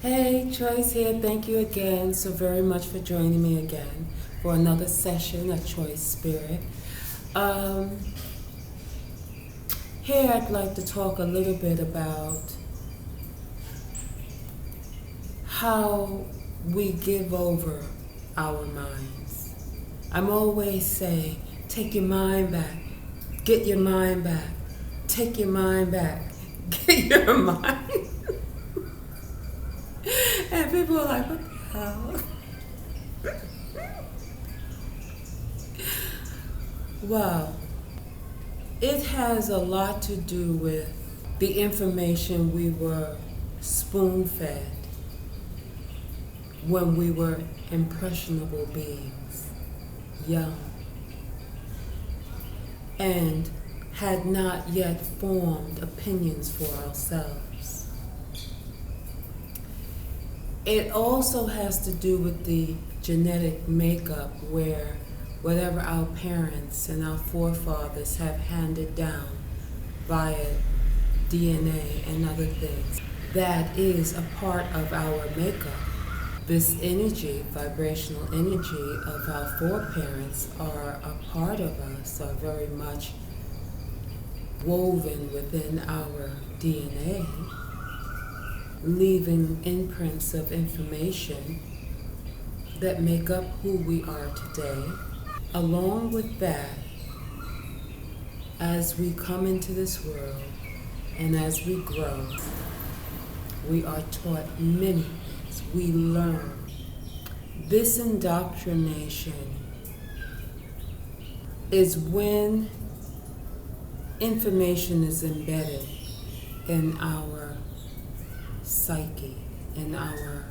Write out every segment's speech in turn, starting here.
Hey, Choice here. Thank you again so very much for joining me again for another session of Choice Spirit. Um, Here I'd like to talk a little bit about how we give over our minds. I'm always saying, take your mind back, get your mind back, take your mind back, get your mind. And people are like, what the hell? Well, it has a lot to do with the information we were spoon-fed when we were impressionable beings, young, and had not yet formed opinions for ourselves. It also has to do with the genetic makeup where whatever our parents and our forefathers have handed down via DNA and other things, that is a part of our makeup. This energy, vibrational energy of our foreparents are a part of us, are very much woven within our DNA, leaving imprints of information that make up who we are today. Along with that, as we come into this world and as we grow, we are taught many things. We learn. This indoctrination is when information is embedded in our psyche, in our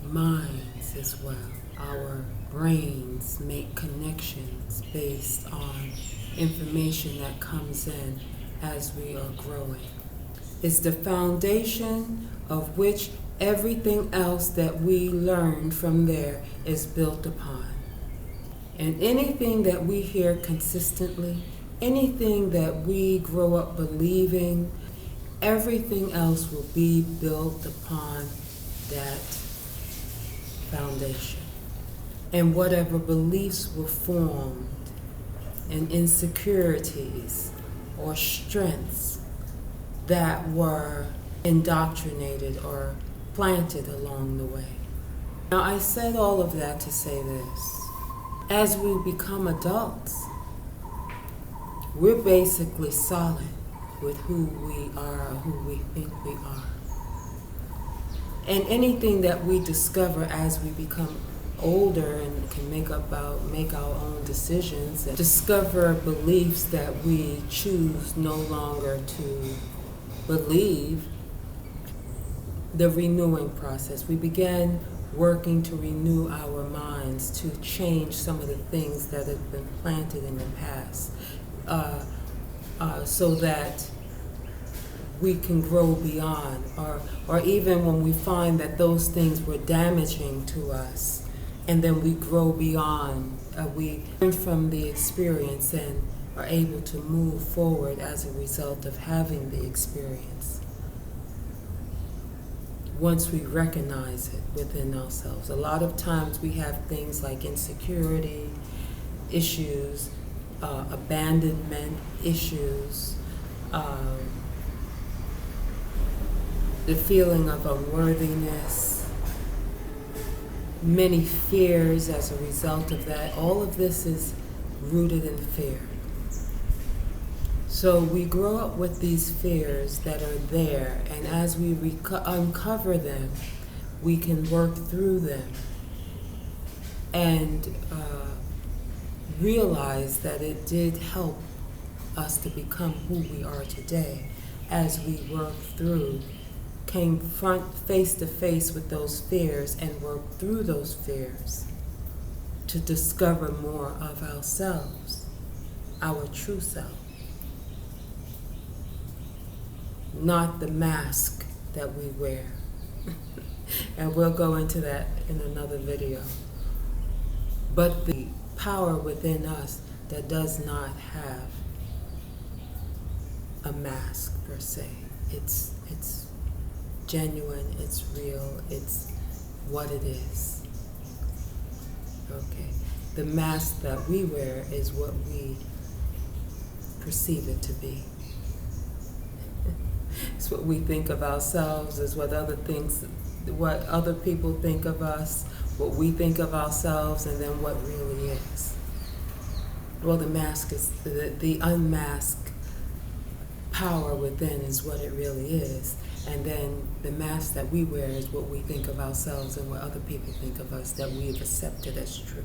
minds as well. Our brains make connections based on information that comes in as we are growing. It's the foundation of which everything else that we learn from there is built upon. And anything that we hear consistently, anything that we grow up believing, everything else will be built upon that foundation. And whatever beliefs were formed, and insecurities or strengths that were indoctrinated or planted along the way. Now, I said all of that to say this. As we become adults, we're basically solid with who we are, who we think we are. And anything that we discover as we become older and can make our own decisions and discover beliefs that we choose no longer to believe, the renewing process. We began working to renew our minds, to change some of the things that have been planted in the past, so that we can grow beyond, or even when we find that those things were damaging to us, and then we grow beyond, we learn from the experience and are able to move forward as a result of having the experience. Once we recognize it within ourselves. A lot of times we have things like insecurity issues, abandonment issues, the feeling of unworthiness, many fears as a result of that. All of this is rooted in fear. So we grow up with these fears that are there, and as we uncover them, we can work through them and realize that it did help us to become who we are today as we work through, came face to face with those fears and worked through those fears to discover more of ourselves, our true self. Not the mask that we wear. And we'll go into that in another video. But the power within us that does not have a mask per se. It's genuine, it's real, it's what it is. Okay. The mask that we wear is what we perceive it to be. It's what we think of ourselves, is what other people think of us, what we think of ourselves, and then what really is. Well, the mask is the unmasked power within is what it really is. And then the mask that we wear is what we think of ourselves and what other people think of us that we've accepted as true.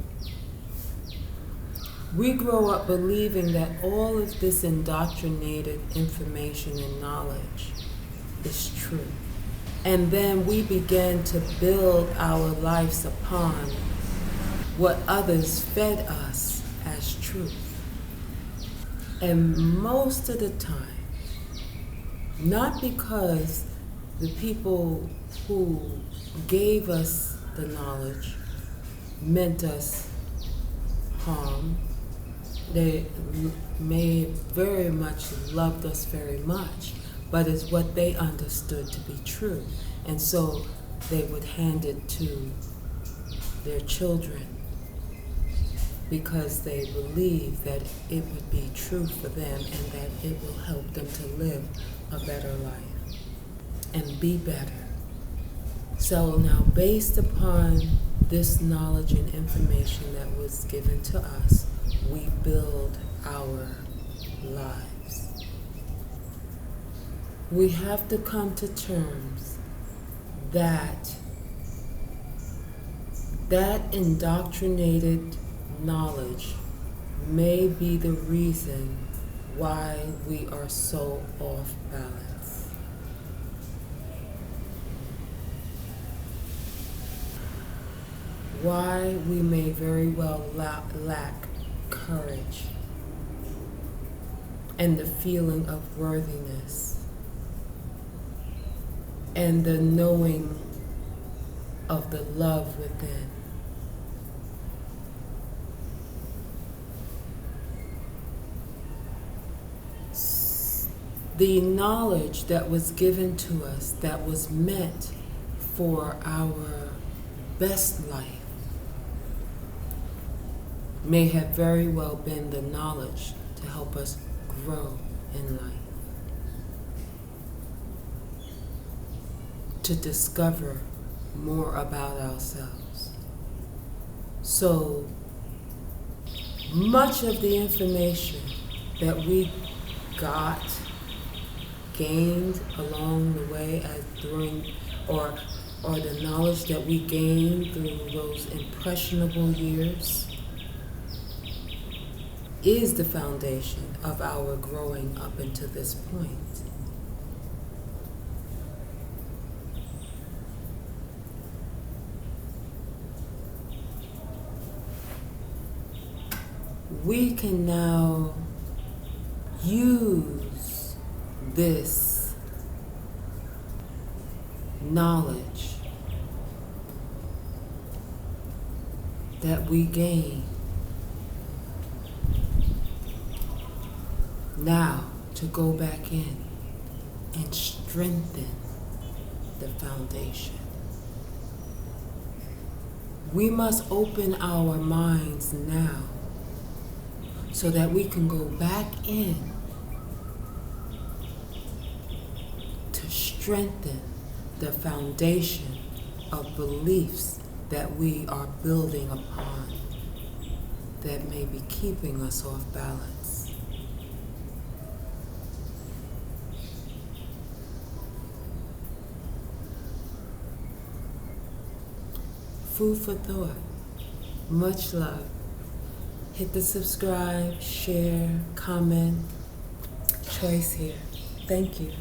We grow up believing that all of this indoctrinated information and knowledge is true. And then we begin to build our lives upon what others fed us as truth. And most of the time, not because the people who gave us the knowledge meant us harm. They may very much loved us very much, but it's what they understood to be true. And so they would hand it to their children because they believe that it would be true for them and that it will help them to live a better life and be better. So now, based upon this knowledge and information that was given to us, we build our lives. We have to come to terms that indoctrinated knowledge may be the reason why we are so off balance. Why we may very well lack courage and the feeling of worthiness and the knowing of the love within. The knowledge that was given to us that was meant for our best life may have very well been the knowledge to help us grow in life, to discover more about ourselves. So much of the information that we gained along the way or the knowledge that we gained through those impressionable years is the foundation of our growing up until this point. We can now use this knowledge that we gain now to go back in and strengthen the foundation. We must open our minds now so that we can go back in to strengthen the foundation of beliefs that we are building upon that may be keeping us off balance. Food for thought. Much love. Hit the subscribe, share, comment. Choice here. Thank you.